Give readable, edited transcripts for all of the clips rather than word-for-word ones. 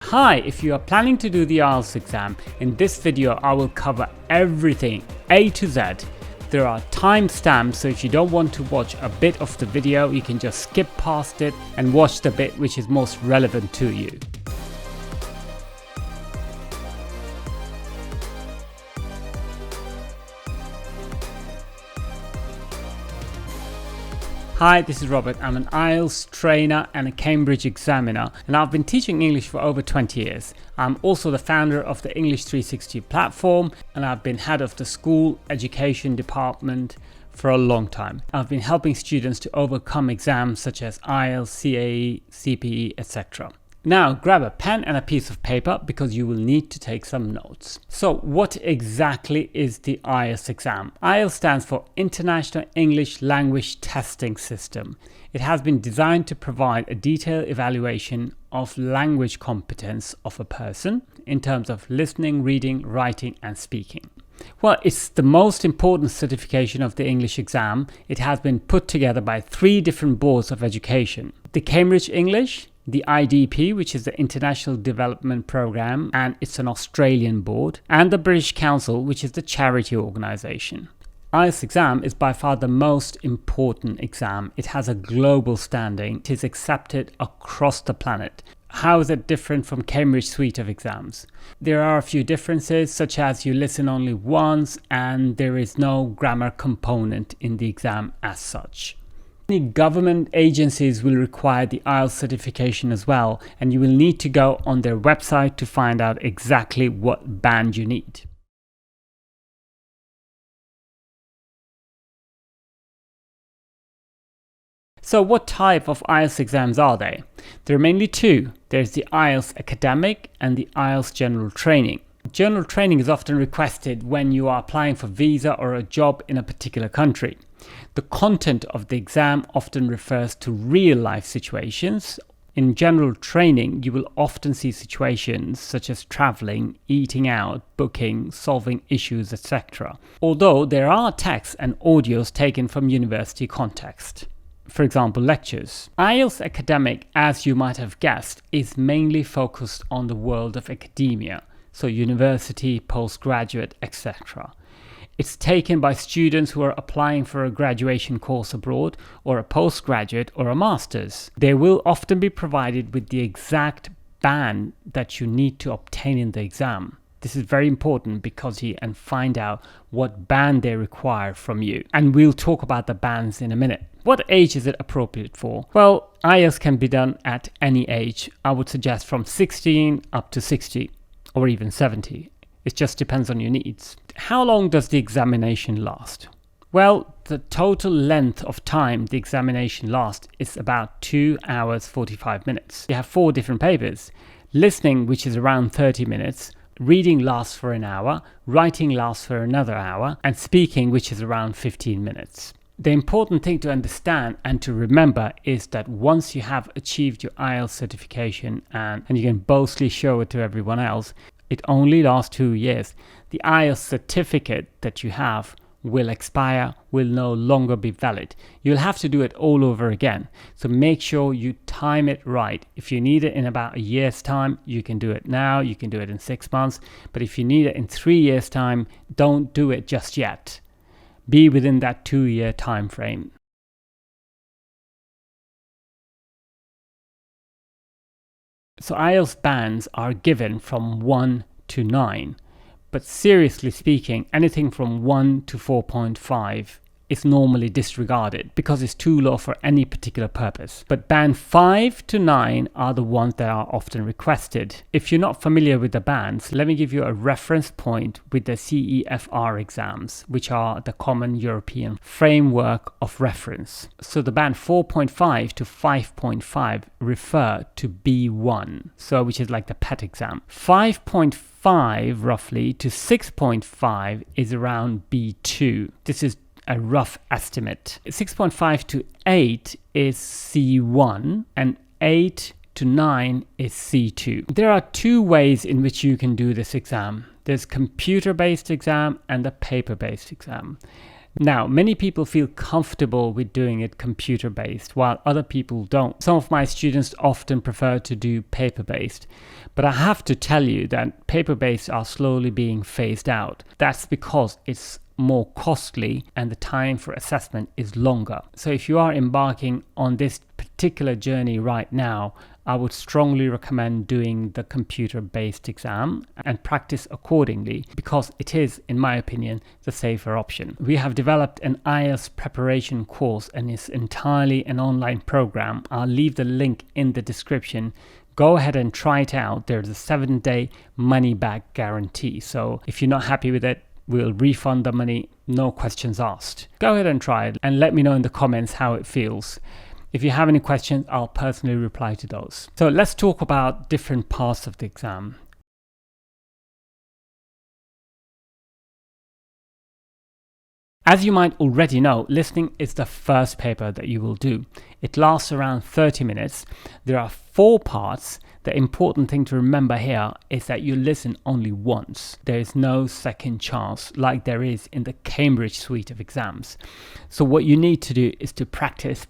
Hi, if you are planning to do the IELTS exam, in this video I will cover everything A to Z. There are timestamps, so if you don't want to watch a bit of the video, you can just skip past it and watch the bit which is most relevant to you. Hi, this is Robert. I'm an IELTS trainer and a Cambridge examiner, and I've been teaching English for over 20 years. I'm also the founder of the English 360 platform, and I've been head of the school education department for a long time. I've been helping students to overcome exams such as IELTS, CAE, CPE, etc. Now grab a pen and a piece of paper because you will need to take some notes. So what exactly is the IELTS exam? IELTS stands for International English Language Testing System. It has been designed to provide a detailed evaluation of language competence of a person in terms of listening, reading, writing and speaking. Well, it's the most important certification of the English exam. It has been put together by 3 different boards of education. The Cambridge English, the IDP, which is the International Development Programme, and it's an Australian board, and the British Council, which is the charity organisation. IELTS exam is by far the most important exam. It has a global standing. It is accepted across the planet. How is it different from Cambridge suite of exams? There are a few differences, such as you listen only once and there is no grammar component in the exam as such. Many government agencies will require the IELTS certification as well, and you will need to go on their website to find out exactly what band you need. So what type of IELTS exams are they? There are mainly 2. There's the IELTS Academic and the IELTS General Training. General training is often requested when you are applying for visa or a job in a particular country. The content of the exam often refers to real-life situations. In general training, you will often see situations such as traveling, eating out, booking, solving issues, etc. Although there are texts and audios taken from university context. For example, lectures. IELTS Academic, as you might have guessed, is mainly focused on the world of academia, so university, postgraduate, etc. It's taken by students who are applying for a graduation course abroad or a postgraduate or a master's. They will often be provided with the exact band that you need to obtain in the exam. This is very important because you can find out what band they require from you. And we'll talk about the bands in a minute. What age is it appropriate for? Well, IELTS can be done at any age. I would suggest from 16 up to 60 or even 70. It just depends on your needs. How long does the examination last? Well, the total length of time the examination lasts is about 2 hours 45 minutes. You have 4 different papers. Listening, which is around 30 minutes. Reading lasts for an hour. Writing lasts for another hour. And speaking, which is around 15 minutes. The important thing to understand and to remember is that once you have achieved your IELTS certification and you can boldly show it to everyone else, it only lasts 2 years. The IELTS certificate that you have will expire, will no longer be valid. You'll have to do it all over again. So make sure you time it right. If you need it in about a year's time, you can do it now. You can do it in 6 months. But if you need it in 3 years' time, don't do it just yet. Be within that 2-year time frame. So IELTS bands are given from 1 to 9, but seriously speaking, anything from 1 to 4.5 is normally disregarded because it's too low for any particular purpose. But band 5 to 9 are the ones that are often requested. If you're not familiar with the bands, let me give you a reference point with the CEFR exams, which are the Common European Framework of Reference. So the band 4.5 to 5.5 refer to B1, so which is like the PET exam. 5.5 roughly to 6.5 is around B2. This is a rough estimate. 6.5 to 8 is C1 and 8 to 9 is C2. There are 2 ways in which you can do this exam. There's computer-based exam and a paper-based exam. Now, many people feel comfortable with doing it computer-based, while other people don't. Some of my students often prefer to do paper-based, but I have to tell you that paper-based are slowly being phased out. That's because it's more costly and the time for assessment is longer. So if you are embarking on this particular journey right now, I would strongly recommend doing the computer-based exam and practice accordingly, because it is, in my opinion, the safer option. We have developed an IELTS preparation course and it's entirely an online program. I'll leave the link in the description. Go ahead and try it out. There's a 7-day money-back guarantee. So if you're not happy with it, we'll refund the money, no questions asked. Go ahead and try it and let me know in the comments how it feels. If you have any questions, I'll personally reply to those. So let's talk about different parts of the exam. As you might already know, listening is the first paper that you will do. It lasts around 30 minutes. There are 4 parts. The important thing to remember here is that you listen only once. There is no second chance like there is in the Cambridge suite of exams. So what you need to do is to practice,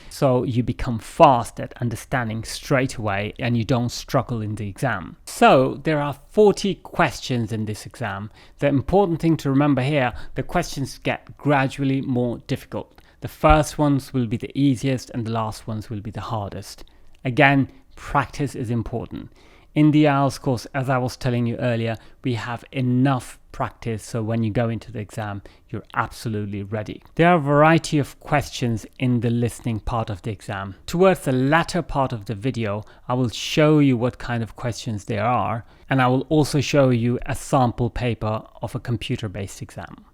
so you become fast at understanding straight away and you don't struggle in the exam. So there are 40 questions in this exam. The important thing to remember here, the questions get gradually more difficult. The first ones will be the easiest and the last ones will be the hardest. Again, practice is important. In the IELTS course, as I was telling you earlier, we have enough practice so when you go into the exam, you're absolutely ready. There are a variety of questions in the listening part of the exam. Towards the latter part of the video, I will show you what kind of questions there are, and I will also show you a sample paper of a computer-based exam.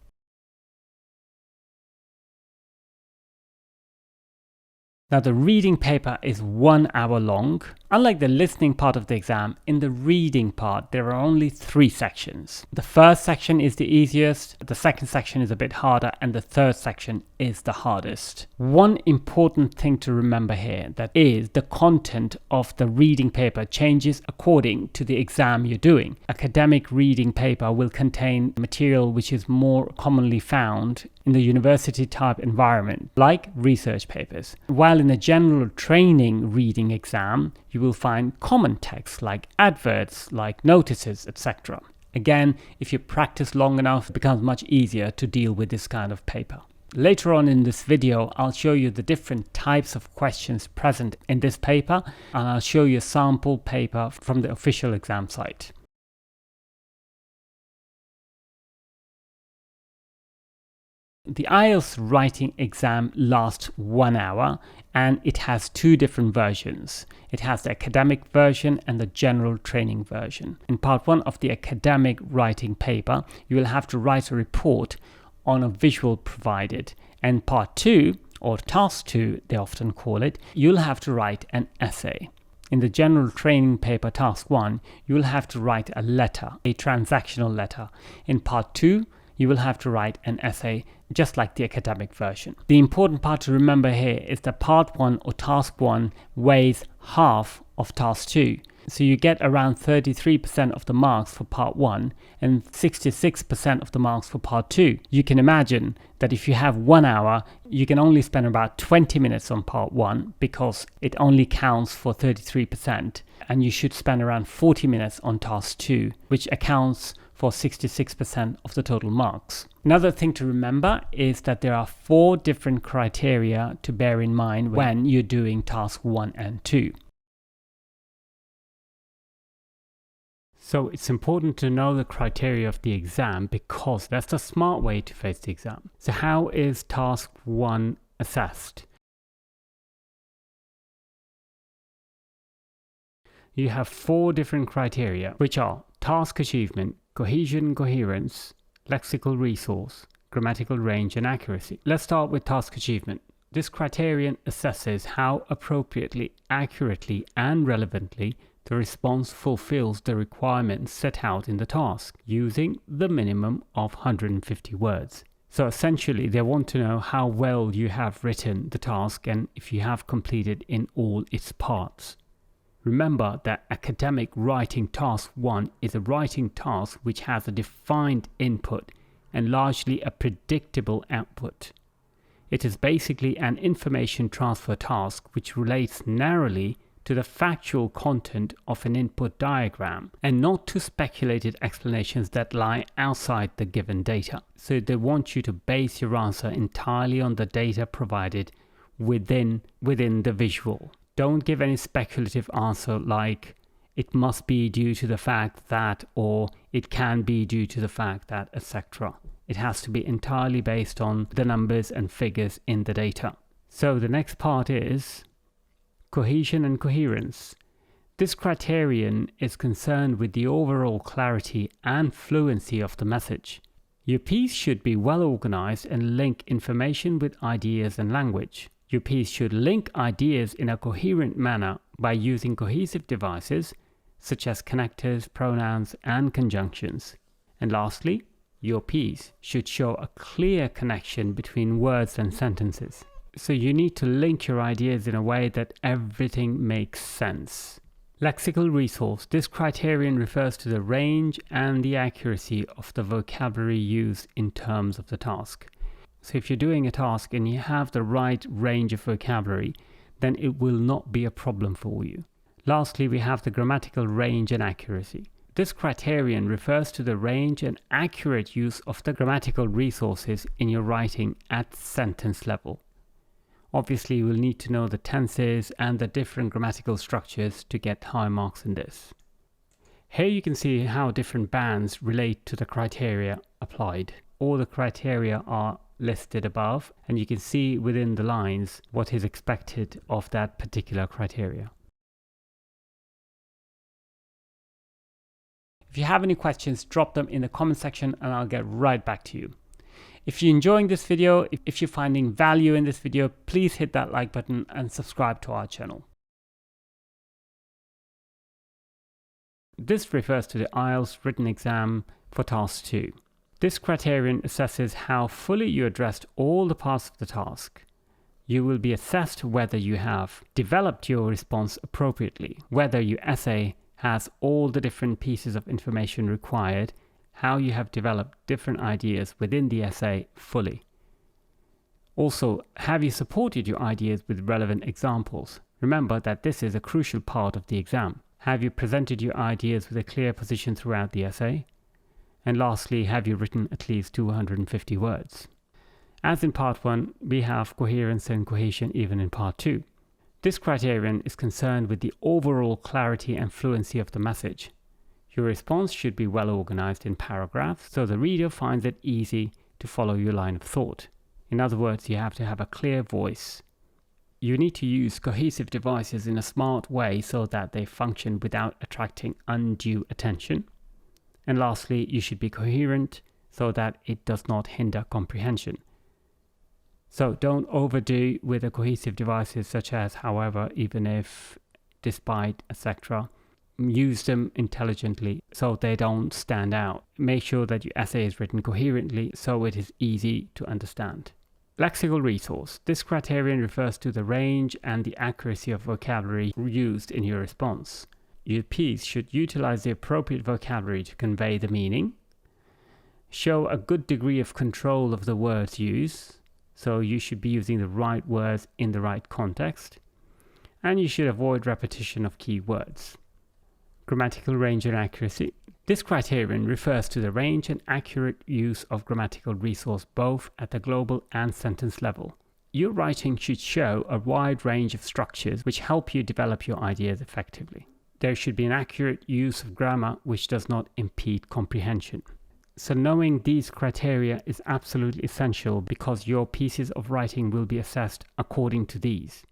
Now, the reading paper is 1 hour long. Unlike the listening part of the exam, in the reading part, there are only 3 sections. The first section is the easiest, the second section is a bit harder, and the third section is the hardest. One important thing to remember here, that is the content of the reading paper changes according to the exam you're doing. Academic reading paper will contain material which is more commonly found in the university type environment, like research papers. While in a general training reading exam, you will find common text like adverts, like notices, etc. Again, if you practice long enough, it becomes much easier to deal with this kind of paper. Later on in this video, I'll show you the different types of questions present in this paper, and I'll show you a sample paper from the official exam site. The IELTS writing exam lasts 1 hour and it has 2 different versions. It has the academic version and the general training version. In part 1 of the academic writing paper, you will have to write a report on a visual provided. And part 2, or task 2 they often call it, you'll have to write an essay. In the general training paper task 1, you will have to write a letter, a transactional letter. In part 2, you will have to write an essay just like the academic version. The important part to remember here is that part 1 or task 1 weighs half of task 2. So you get around 33% of the marks for part 1 and 66% of the marks for part 2. You can imagine that if you have 1 hour, you can only spend about 20 minutes on part 1 because it only counts for 33%, and you should spend around 40 minutes on task 2, which accounts for 66% of the total marks. Another thing to remember is that there are 4 different criteria to bear in mind when you're doing task 1 and 2. So it's important to know the criteria of the exam because that's the smart way to face the exam. So how is task 1 assessed? You have 4 different criteria, which are task achievement, cohesion, coherence, lexical resource, grammatical range, and accuracy. Let's start with task achievement. This criterion assesses how appropriately, accurately, and relevantly the response fulfills the requirements set out in the task, using the minimum of 150 words. So essentially, they want to know how well you have written the task and if you have completed in all its parts. Remember that academic writing task 1 is a writing task which has a defined input and largely a predictable output. It is basically an information transfer task which relates narrowly to the factual content of an input diagram and not to speculated explanations that lie outside the given data. So they want you to base your answer entirely on the data provided within the visual. Don't give any speculative answer like it must be due to the fact that, or it can be due to the fact that, etc. It has to be entirely based on the numbers and figures in the data. So the next part is cohesion and coherence. This criterion is concerned with the overall clarity and fluency of the message. Your piece should be well organized and link information with ideas and language. Your piece should link ideas in a coherent manner by using cohesive devices such as connectors, pronouns, and conjunctions. And lastly, your piece should show a clear connection between words and sentences. So you need to link your ideas in a way that everything makes sense. Lexical resource. This criterion refers to the range and the accuracy of the vocabulary used in terms of the task. So if you're doing a task and you have the right range of vocabulary, then it will not be a problem for you. Lastly, we have the grammatical range and accuracy. This criterion refers to the range and accurate use of the grammatical resources in your writing at sentence level. Obviously, you will need to know the tenses and the different grammatical structures to get high marks in this. Here you can see how different bands relate to the criteria applied. All the criteria are listed above, and you can see within the lines what is expected of that particular criteria. If you have any questions, drop them in the comment section and I'll get right back to you. If you're enjoying this video, if you're finding value in this video, please hit that like button and subscribe to our channel. This refers to the IELTS Written Exam for Task 2. This criterion assesses how fully you addressed all the parts of the task. You will be assessed whether you have developed your response appropriately, whether your essay has all the different pieces of information required, how you have developed different ideas within the essay fully. Also, have you supported your ideas with relevant examples? Remember that this is a crucial part of the exam. Have you presented your ideas with a clear position throughout the essay? And lastly, have you written at least 250 words? As in part 1, we have coherence and cohesion even in part 2. This criterion is concerned with the overall clarity and fluency of the message. Your response should be well organized in paragraphs so the reader finds it easy to follow your line of thought. In other words, you have to have a clear voice. You need to use cohesive devices in a smart way so that they function without attracting undue attention. And lastly, you should be coherent so that it does not hinder comprehension. So don't overdo with the cohesive devices such as, however, even if, despite, etc. Use them intelligently so they don't stand out. Make sure that your essay is written coherently so it is easy to understand. Lexical resource. This criterion refers to the range and the accuracy of vocabulary used in your response. Your piece should utilize the appropriate vocabulary to convey the meaning, show a good degree of control of the words used, so you should be using the right words in the right context, and you should avoid repetition of key words. Grammatical range and accuracy. This criterion refers to the range and accurate use of grammatical resource both at the global and sentence level. Your writing should show a wide range of structures which help you develop your ideas effectively. There should be an accurate use of grammar which does not impede comprehension. So knowing these criteria is absolutely essential because your pieces of writing will be assessed according to these.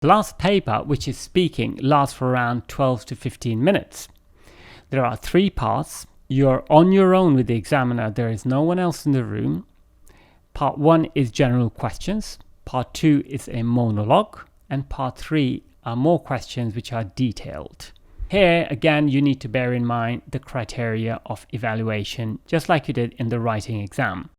The last paper, which is speaking, lasts for around 12 to 15 minutes. There are 3 parts. You're on your own with the examiner. There is no one else in the room. Part 1 is general questions. Part 2 is a monologue. And part 3 are more questions which are detailed. Here, again, you need to bear in mind the criteria of evaluation, just like you did in the writing exam.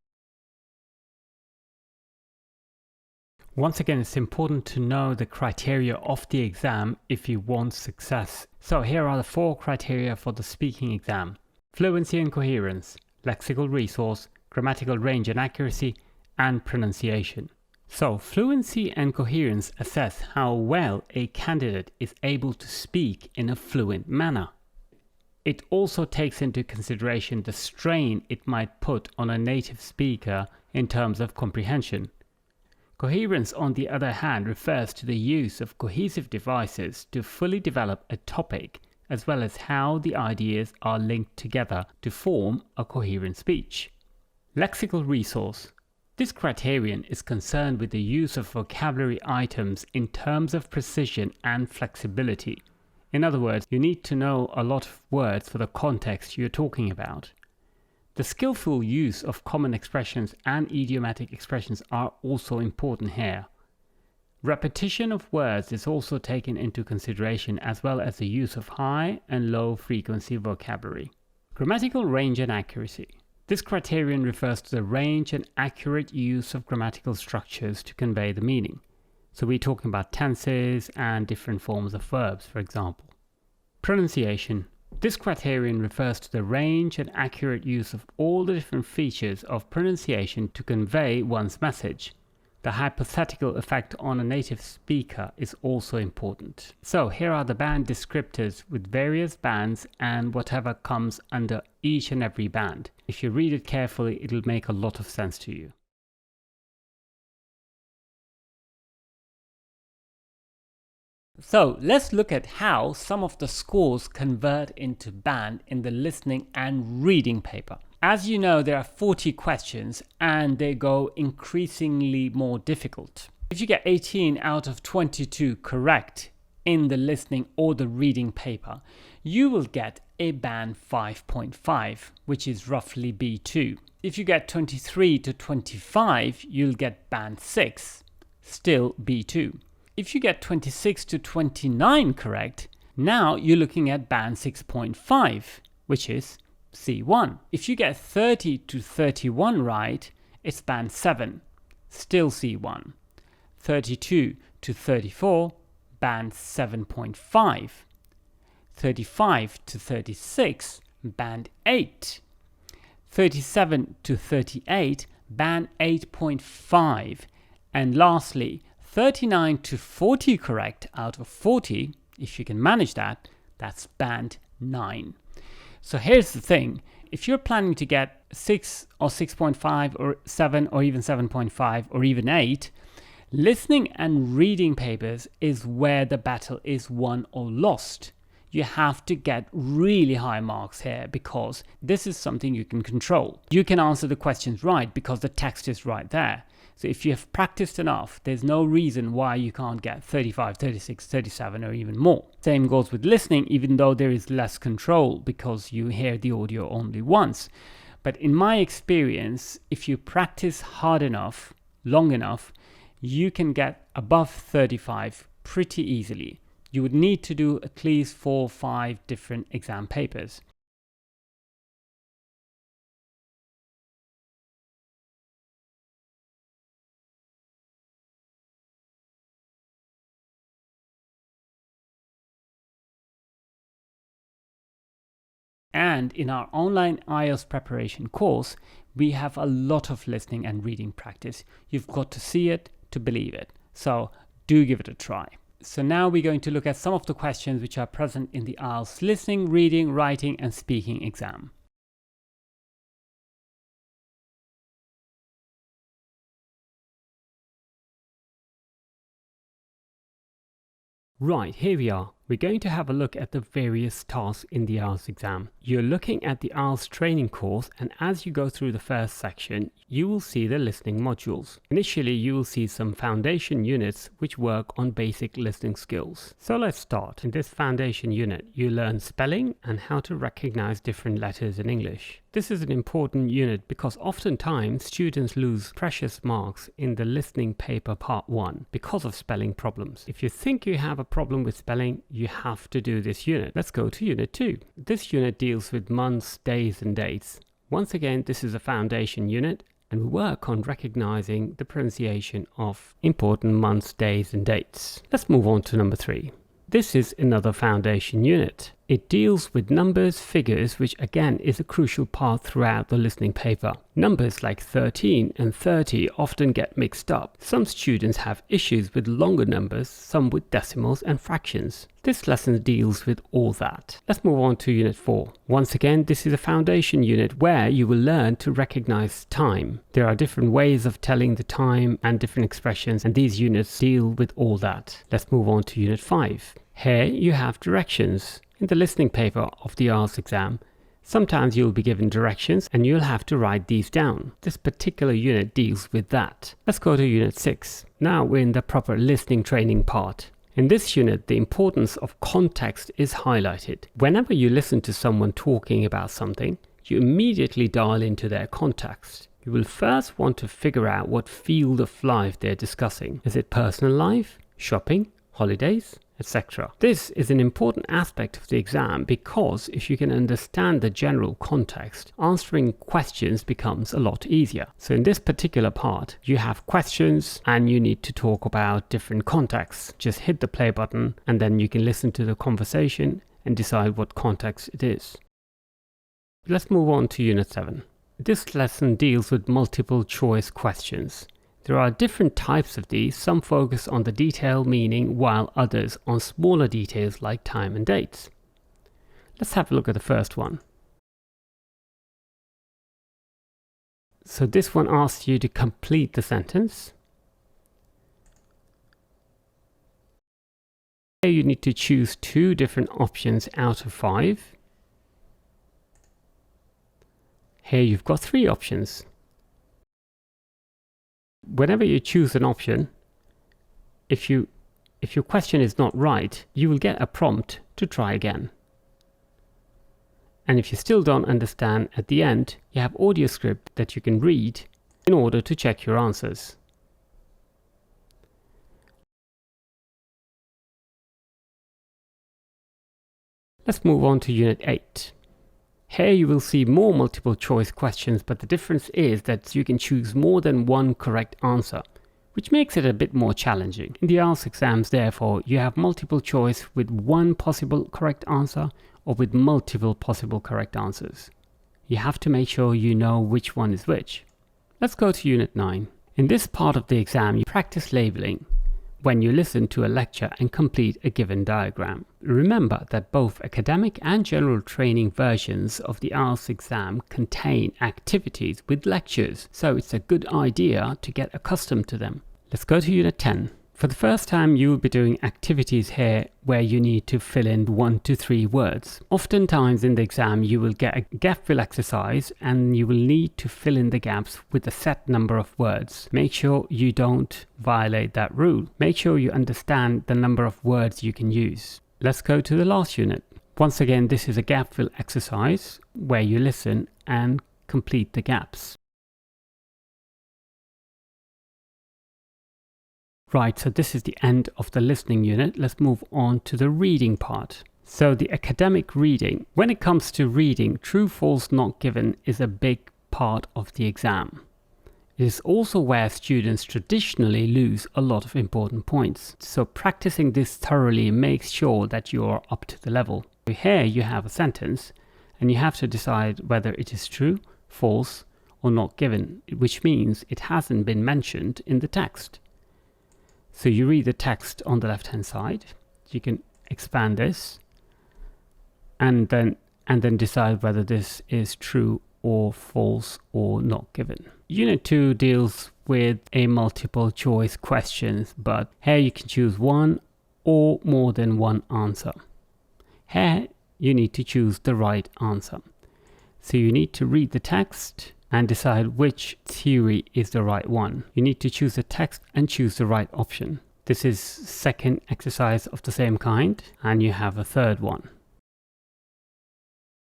Once again, it's important to know the criteria of the exam if you want success. So here are the 4 criteria for the speaking exam: fluency and coherence, lexical resource, grammatical range and accuracy, and pronunciation. So fluency and coherence assess how well a candidate is able to speak in a fluent manner. It also takes into consideration the strain it might put on a native speaker in terms of comprehension. Coherence, on the other hand, refers to the use of cohesive devices to fully develop a topic, as well as how the ideas are linked together to form a coherent speech. Lexical resource. This criterion is concerned with the use of vocabulary items in terms of precision and flexibility. In other words, you need to know a lot of words for the context you're talking about. The skillful use of common expressions and idiomatic expressions are also important here. Repetition of words is also taken into consideration, as well as the use of high and low frequency vocabulary. Grammatical range and accuracy. This criterion refers to the range and accurate use of grammatical structures to convey the meaning. So we're talking about tenses and different forms of verbs, for example. Pronunciation. This criterion refers to the range and accurate use of all the different features of pronunciation to convey one's message. The hypothetical effect on a native speaker is also important. So here are the band descriptors with various bands and whatever comes under each and every band. If you read it carefully, it'll make a lot of sense to you. So let's look at how some of the scores convert into band in the listening and reading paper. As you know, there are 40 questions and they go increasingly more difficult. If you get 18 out of 22 correct in the listening or the reading paper, you will get a band 5.5, which is roughly B2. If you get 23 to 25, you'll get band 6, still B2. If you get 26 to 29 correct, now you're looking at band 6.5, which is C1. If you get 30 to 31 right, it's band 7, still C1. 32 to 34, band 7.5. 35 to 36, band 8. 37 to 38, band 8.5. And lastly, 39 to 40 correct out of 40, if you can manage that, that's band 9. So here's the thing, if you're planning to get 6 or 6.5 or 7 or even 7.5 or even 8, listening and reading papers is where the battle is won or lost. You have to get really high marks here because this is something you can control. You can answer the questions right because the text is right there. So if you have practiced enough, there's no reason why you can't get 35, 36, 37 or even more. Same goes with listening, even though there is less control because you hear the audio only once. But in my experience, if you practice hard enough, long enough, you can get above 35 pretty easily. You would need to do at least 4 or 5 different exam papers. And in our online IELTS preparation course, we have a lot of listening and reading practice. You've got to see it to believe it. So do give it a try. So now we're going to look at some of the questions which are present in the IELTS Listening, Reading, Writing and Speaking exam. Right, here we are. We're going to have a look at the various tasks in the IELTS exam. You're looking at the IELTS training course, and as you go through the first section, you will see the listening modules. Initially, you will see some foundation units which work on basic listening skills. So let's start. In this foundation unit, you learn spelling and how to recognize different letters in English. This is an important unit because oftentimes students lose precious marks in the listening paper part 1 because of spelling problems. If you think you have a problem with spelling, you have to do this unit. Let's go to unit 2. This unit deals with months, days and dates. Once again, this is a foundation unit and we work on recognizing the pronunciation of important months, days and dates. Let's move on to number 3. This is another foundation unit. It deals with numbers, figures, which again is a crucial part throughout the listening paper. Numbers like 13 and 30 often get mixed up. Some students have issues with longer numbers, some with decimals and fractions. This lesson deals with all that. Let's move on to Unit 4. Once again, this is a foundation unit where you will learn to recognize time. There are different ways of telling the time and different expressions, and these units deal with all that. Let's move on to Unit 5. Here you have directions. In the listening paper of the IELTS exam, sometimes you'll be given directions and you'll have to write these down. This particular unit deals with that. Let's go to Unit 6. Now we're in the proper listening training part. In this unit, the importance of context is highlighted. Whenever you listen to someone talking about something, you immediately dial into their context. You will first want to figure out what field of life they're discussing. Is it personal life, shopping, holidays, etc.? This is an important aspect of the exam because if you can understand the general context, answering questions becomes a lot easier. So in this particular part, you have questions and you need to talk about different contexts. Just hit the play button and then you can listen to the conversation and decide what context it is. Let's move on to Unit 7. This lesson deals with multiple choice questions. There are different types of these. Some focus on the detailed meaning while others on smaller details like time and dates. Let's have a look at the first one. So this one asks you to complete the sentence. Here you need to choose 2 different options out of 5. Here you've got 3 options. Whenever you choose an option, if your question is not right, you will get a prompt to try again. And if you still don't understand, at the end, you have audio script that you can read in order to check your answers. Let's move on to Unit 8. Here you will see more multiple choice questions, but the difference is that you can choose more than one correct answer, which makes it a bit more challenging. In the IELTS exams, therefore, you have multiple choice with one possible correct answer or with multiple possible correct answers. You have to make sure you know which one is which. Let's go to Unit 9. In this part of the exam, you practice labeling when you listen to a lecture and complete a given diagram. Remember that both academic and general training versions of the IELTS exam contain activities with lectures, so it's a good idea to get accustomed to them. Let's go to Unit 10. For the first time, you will be doing activities here where you need to fill in 1 to 3 words. Oftentimes in the exam, you will get a gap fill exercise and you will need to fill in the gaps with a set number of words. Make sure you don't violate that rule. Make sure you understand the number of words you can use. Let's go to the last unit. Once again, this is a gap fill exercise where you listen and complete the gaps. Right, so this is the end of the listening unit. Let's move on to the reading part. So the academic reading. When it comes to reading, true, false, not given is a big part of the exam. It is also where students traditionally lose a lot of important points. So practicing this thoroughly makes sure that you are up to the level. Here you have a sentence and you have to decide whether it is true, false, or not given, which means it hasn't been mentioned in the text. So you read the text on the left hand side. You can expand this and then decide whether this is true or false or not given. Unit 2 deals with a multiple choice questions, but here you can choose one or more than one answer. Here you need to choose the right answer. So you need to read the text and decide which theory is the right one. You need to choose the text and choose the right option. This is second exercise of the same kind, and you have a third one.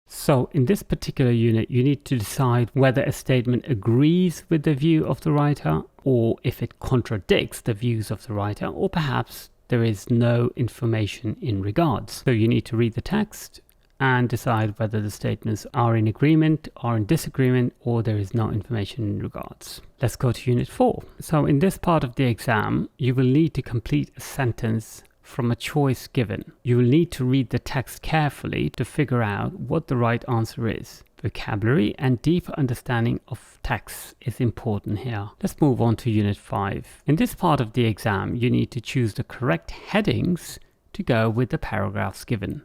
So in this particular unit, you need to decide whether a statement agrees with the view of the writer or if it contradicts the views of the writer, or perhaps there is no information in regards. So you need to read the text and decide whether the statements are in agreement, are in disagreement, or there is no information in regards. Let's go to Unit 4. So in this part of the exam, you will need to complete a sentence from a choice given. You will need to read the text carefully to figure out what the right answer is. Vocabulary and deeper understanding of text is important here. Let's move on to Unit 5. In this part of the exam, you need to choose the correct headings to go with the paragraphs given.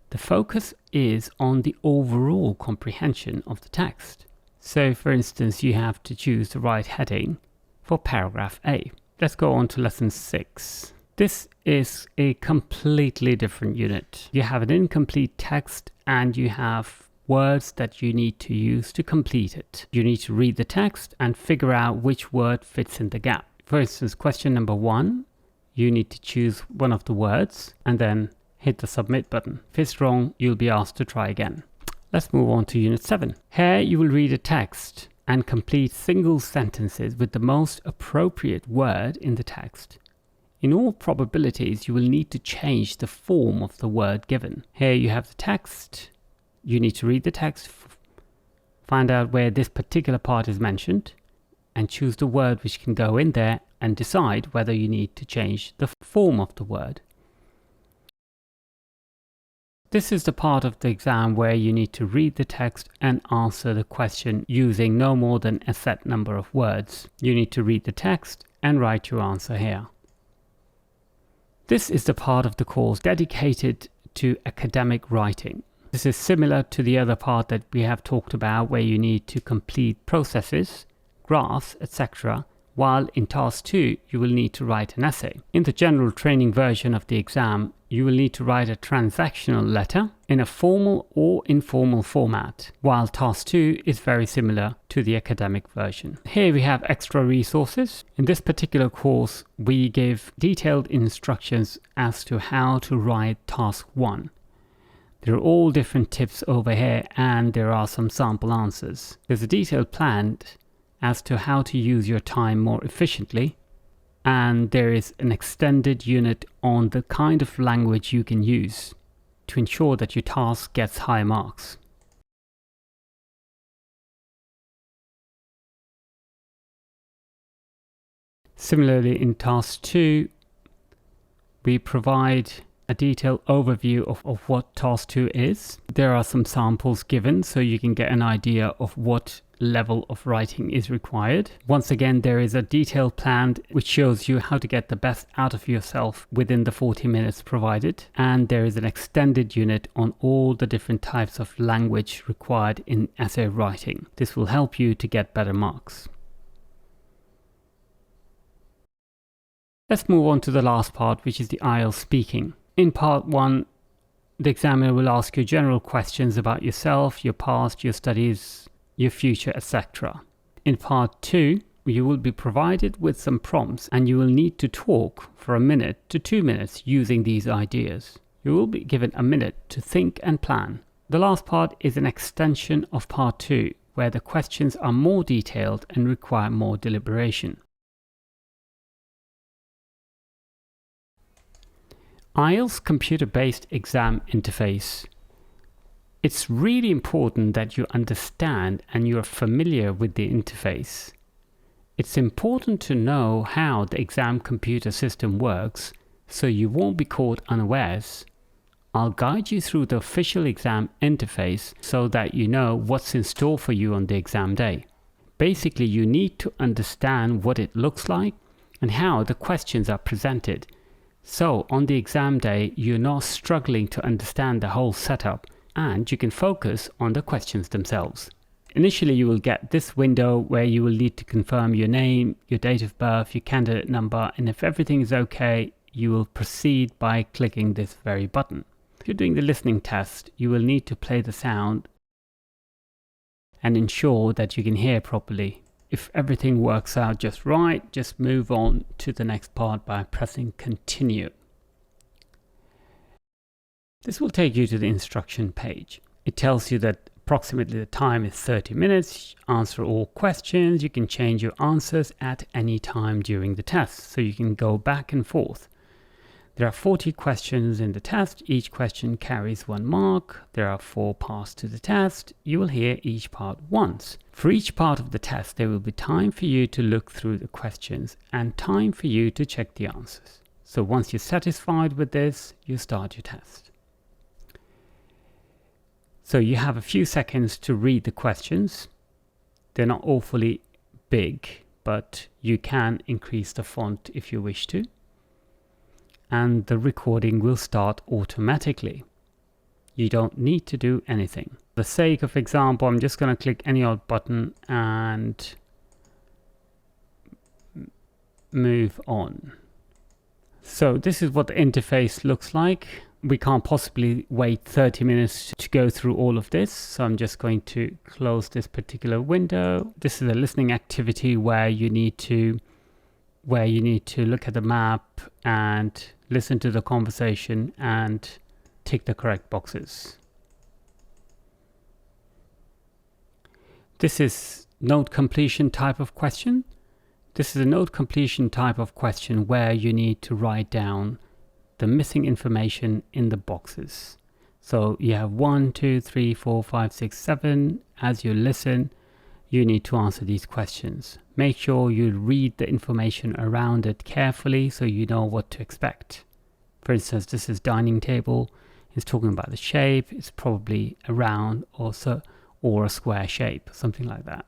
The focus is on the overall comprehension of the text. So for instance, you have to choose the right heading for paragraph A. Let's go on to lesson 6. This is a completely different unit. You have an incomplete text and you have words that you need to use to complete it. You need to read the text and figure out which word fits in the gap. For instance, question number 1, you need to choose one of the words and then hit the submit button. If it's wrong, you'll be asked to try again. Let's move on to Unit 7. Here you will read a text and complete single sentences with the most appropriate word in the text. In all probabilities, you will need to change the form of the word given. Here you have the text. You need to read the text, find out where this particular part is mentioned, and choose the word which can go in there and decide whether you need to change the form of the word. This is the part of the exam where you need to read the text and answer the question using no more than a set number of words. You need to read the text and write your answer here. This is the part of the course dedicated to academic writing. This is similar to the other part that we have talked about where you need to complete processes, graphs, etc. While in task 2, you will need to write an essay. In the general training version of the exam, you will need to write a transactional letter in a formal or informal format, while task 2 is very similar to the academic version. Here we have extra resources. In this particular course, we give detailed instructions as to how to write task 1. There are all different tips over here and there are some sample answers. There's a detailed plan as to how to use your time more efficiently, and there is an extended unit on the kind of language you can use to ensure that your task gets high marks. Similarly, in task 2, we provide a detailed overview of what task 2 is. There are some samples given so you can get an idea of what level of writing is required. Once again, there is a detailed plan which shows you how to get the best out of yourself within the 40 minutes provided, and there is an extended unit on all the different types of language required in essay writing. This will help you to get better marks. Let's move on to the last part, which is the IELTS speaking. In part 1, the examiner will ask you general questions about yourself, your past, your studies, your future, etc. In part 2, you will be provided with some prompts and you will need to talk for 1 minute to 2 minutes using these ideas. You will be given 1 minute to think and plan. The last part is an extension of part 2, where the questions are more detailed and require more deliberation. IELTS computer-based exam interface. It's really important that you understand and you're familiar with the interface. It's important to know how the exam computer system works so you won't be caught unawares. I'll guide you through the official exam interface so that you know what's in store for you on the exam day. Basically, you need to understand what it looks like and how the questions are presented. So on the exam day, you're not struggling to understand the whole setup and you can focus on the questions themselves. Initially, you will get this window where you will need to confirm your name, your date of birth, your candidate number, and if everything is okay, you will proceed by clicking this very button. If you're doing the listening test, you will need to play the sound and ensure that you can hear properly. If everything works out just right, just move on to the next part by pressing continue. This will take you to the instruction page. It tells you that approximately the time is 30 minutes. Answer all questions. You can change your answers at any time during the test, so you can go back and forth. There are 40 questions in the test. Each question carries 1 mark. There are 4 parts to the test. You will hear each part once. For each part of the test, there will be time for you to look through the questions and time for you to check the answers. So once you're satisfied with this, you start your test. So you have a few seconds to read the questions. They're not awfully big, but you can increase the font if you wish to. And the recording will start automatically. You don't need to do anything. For the sake of example, I'm just going to click any old button and move on. So this is what the interface looks like. We can't possibly wait 30 minutes to go through all of this. So I'm just going to close this particular window. This is a listening activity where you need to look at the map and listen to the conversation and tick the correct boxes. This is note completion type of question. This is a note completion type of question where you need to write down the missing information in the boxes. So you have 1, 2, 3, 4, 5, 6, 7. As you listen, you need to answer these questions. Make sure you read the information around it carefully so you know what to expect. For instance, this is dining table. It's talking about the shape. It's probably a round or a square shape, something like that.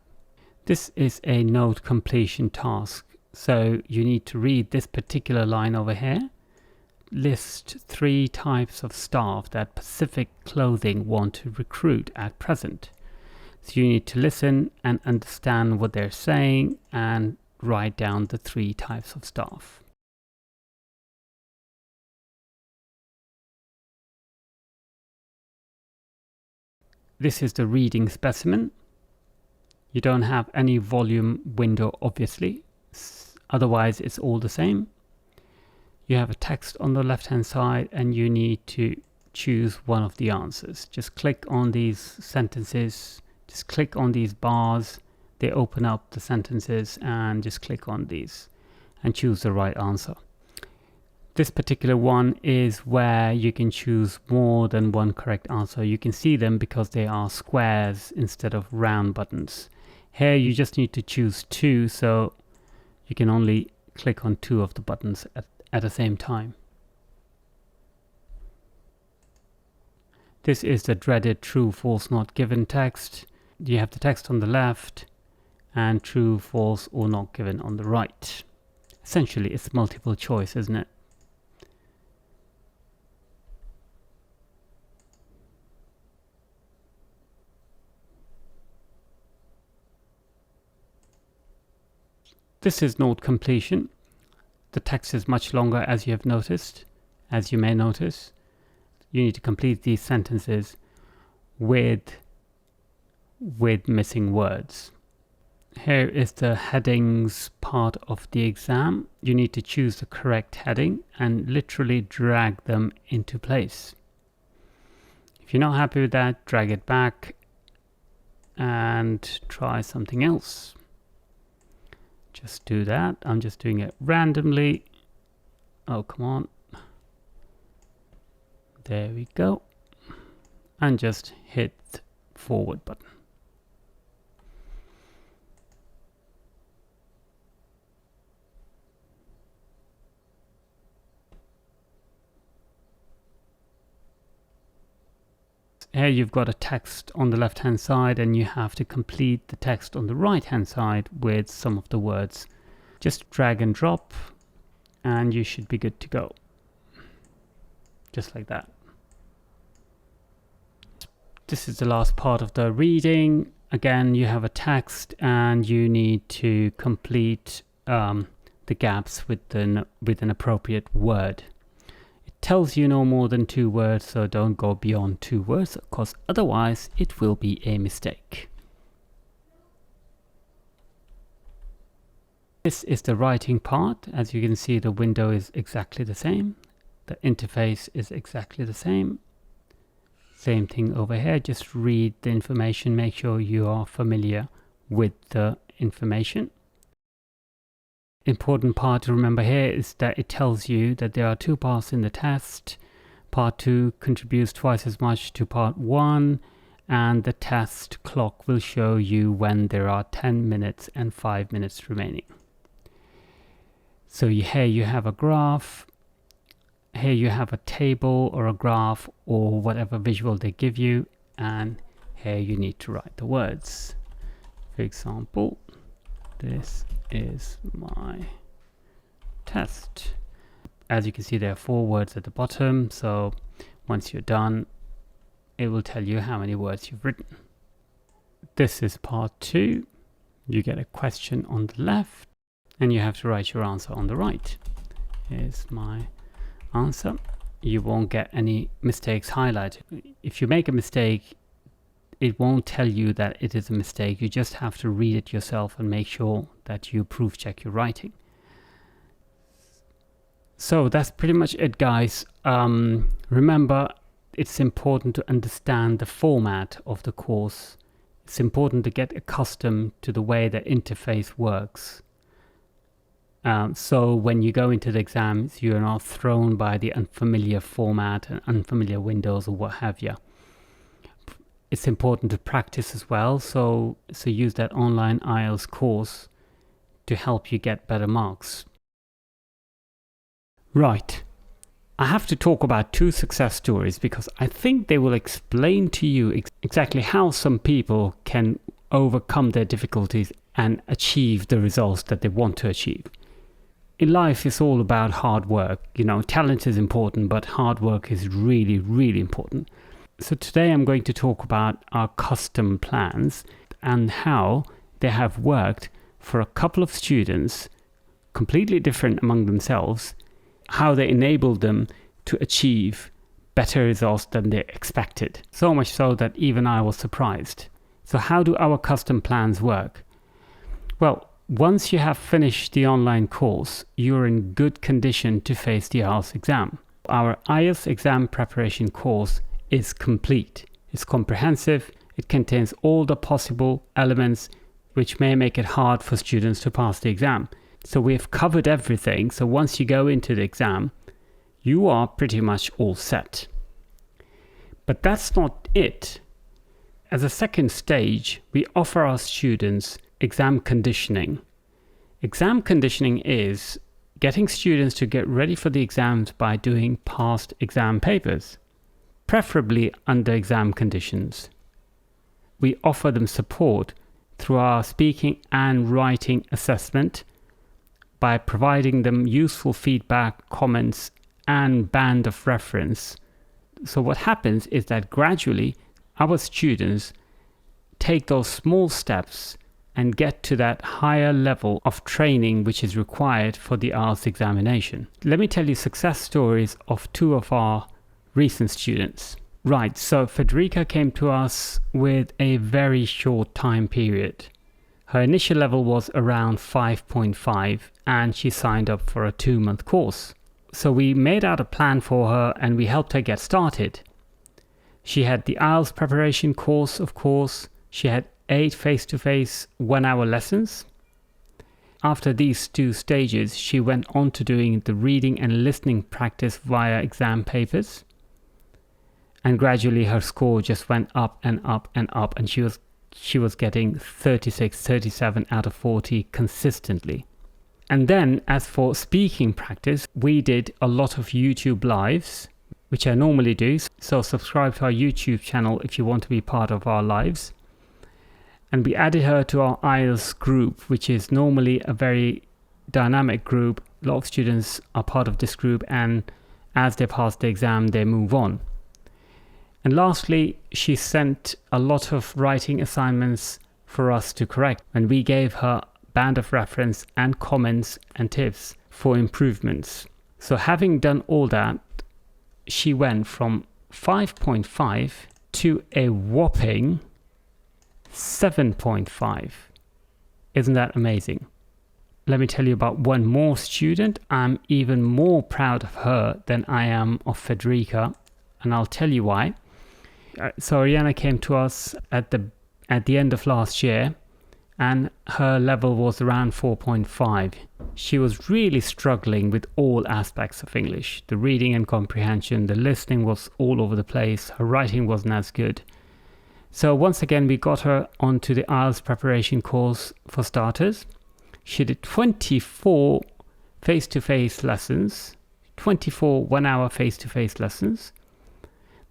This is a note completion task. So you need to read this particular line over here. List 3 types of staff that Pacific Clothing want to recruit at present. So you need to listen and understand what they're saying and write down the 3 types of staff. This is the reading specimen. You don't have any volume window, obviously. Otherwise, it's all the same. You have a text on the left-hand side and you need to choose one of the answers. Just click on these sentences. Just click on these bars. They open up the sentences and just click on these and choose the right answer. This particular one is where you can choose more than one correct answer. You can see them because they are squares instead of round buttons. Here you just need to choose 2, so you can only click on 2 of the buttons at the same time. This is the dreaded true, false, not given text. You have the text on the left and true, false, or not given on the right. Essentially, it's multiple choice, isn't it? This is note completion. The text is much longer, as you may notice. You need to complete these sentences with missing words. Here is the headings part of the exam. You need to choose the correct heading and literally drag them into place. If you're not happy with that, drag it back and try something else. Just do that. I'm just doing it randomly. Oh, come on. There we go. And just hit the forward button. Here you've got a text on the left hand side and you have to complete the text on the right hand side with some of the words. Just drag and drop and you should be good to go. Just like that. This is the last part of the reading. Again, you have a text and you need to complete the gaps with an appropriate word. Tells you no more than 2 words, so don't go beyond 2 words, because otherwise it will be a mistake. This is the writing part. As you can see, the window is exactly the same. The interface is exactly the same. Same thing over here. Just read the information. Make sure you are familiar with the information. important part to remember here is that it tells you that there are 2 parts in the test. Part 2 contributes twice as much to part 1, and the test clock will show you when there are 10 minutes and 5 minutes remaining. So here you have a graph. Here you have a table or a graph or whatever visual they give you, and here you need to write the words. For example, this is my test. As you can see, there are 4 words at the bottom, so once you're done, it will tell you how many words you've written. This is part 2. You get a question on the left, and you have to write your answer on the right. Here's my answer. You won't get any mistakes highlighted. If you make a mistake, it won't tell you that it is a mistake. You just have to read it yourself and make sure that you proof check your writing. So that's pretty much it, guys. Remember, it's important to understand the format of the course. It's important to get accustomed to the way the interface works. So when you go into the exams, you're not thrown by the unfamiliar format and unfamiliar windows or what have you. It's important to practice as well. So use that online IELTS course to help you get better marks. Right. I have to talk about 2 success stories because I think they will explain to you exactly how some people can overcome their difficulties and achieve the results that they want to achieve. In life, it's all about hard work. You know, talent is important, but hard work is really, really important. So today I'm going to talk about our custom plans and how they have worked for a couple of students, completely different among themselves, how they enabled them to achieve better results than they expected. So much so that even I was surprised. So how do our custom plans work? Well, once you have finished the online course, you're in good condition to face the IELTS exam. Our IELTS exam preparation course is complete. It's comprehensive. It contains all the possible elements which may make it hard for students to pass the exam. So we've covered everything. So once you go into the exam, you are pretty much all set. But that's not it. As a second stage, we offer our students exam conditioning. Exam conditioning is getting students to get ready for the exams by doing past exam papers, preferably under exam conditions. We offer them support through our speaking and writing assessment by providing them useful feedback, comments, and band of reference. So what happens is that gradually our students take those small steps and get to that higher level of training which is required for the IELTS examination. Let me tell you success stories of 2 of our recent students. Right, so Federica came to us with a very short time period. Her initial level was around 5.5 and she signed up for a 2-month course. So we made out a plan for her and we helped her get started. She had the IELTS preparation course, of course. She had 8 face-to-face 1-hour lessons. After these 2 stages, she went on to doing the reading and listening practice via exam papers. And gradually her score just went up and up and up, and she was getting 36, 37 out of 40 consistently. And then as for speaking practice, we did a lot of YouTube lives, which I normally do. So subscribe to our YouTube channel if you want to be part of our lives. And we added her to our IELTS group, which is normally a very dynamic group. A lot of students are part of this group, and as they pass the exam, they move on. And lastly, she sent a lot of writing assignments for us to correct, and we gave her band of reference and comments and tips for improvements. So having done all that, she went from 5.5 to a whopping 7.5. Isn't that amazing? Let me tell you about one more student. I'm even more proud of her than I am of Federica, and I'll tell you why. So Ariana came to us at the end of last year, and her level was around 4.5. She was really struggling with all aspects of English. The reading and comprehension, the listening was all over the place, her writing wasn't as good. So once again, we got her onto the IELTS preparation course for starters. She did 24 face-to-face lessons, 24 one-hour face-to-face lessons.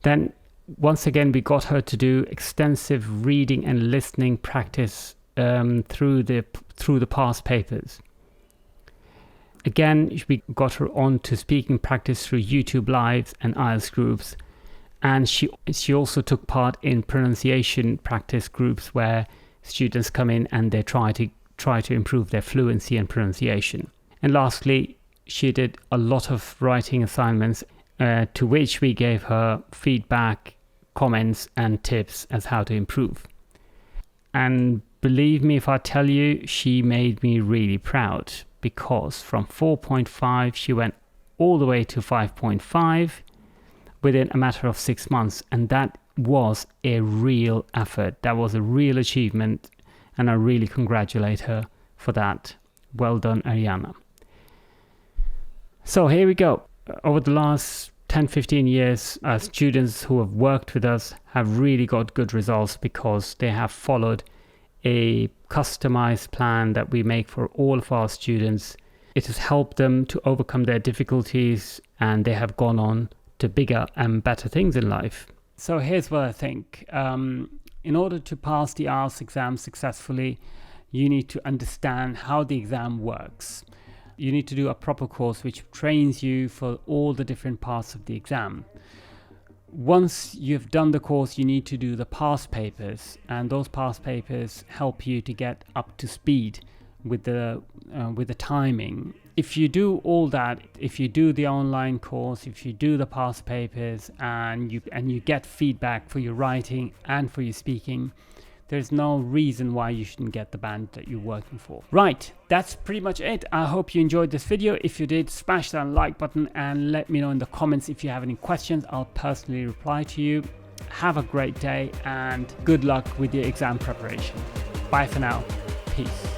Then once again, we got her to do extensive reading and listening practice through the past papers. Again, we got her on to speaking practice through YouTube Lives and IELTS groups, and she also took part in pronunciation practice groups where students come in and they try to improve their fluency and pronunciation. And lastly, she did a lot of writing assignments to which we gave her feedback, comments and tips as how to improve. And believe me if I tell you, she made me really proud, because from 4.5 she went all the way to 5.5 within a matter of 6 months, and that was a real effort. That was a real achievement, and I really congratulate her for that. Well done, Ariana. So here we go. Over the last 10-15 years, students who have worked with us have really got good results because they have followed a customized plan that we make for all of our students. It has helped them to overcome their difficulties, and they have gone on to bigger and better things in life. So here's what I think. In order to pass the IELTS exam successfully, you need to understand how the exam works. You need to do a proper course which trains you for all the different parts of the exam. Once you've done the course, you need to do the past papers, and those past papers help you to get up to speed with the timing. If you do all that, if you do the online course, if you do the past papers, and you get feedback for your writing and for your speaking, there's no reason why you shouldn't get the band that you're working for. Right, that's pretty much it. I hope you enjoyed this video. If you did, smash that like button and let me know in the comments if you have any questions. I'll personally reply to you. Have a great day and good luck with your exam preparation. Bye for now. Peace.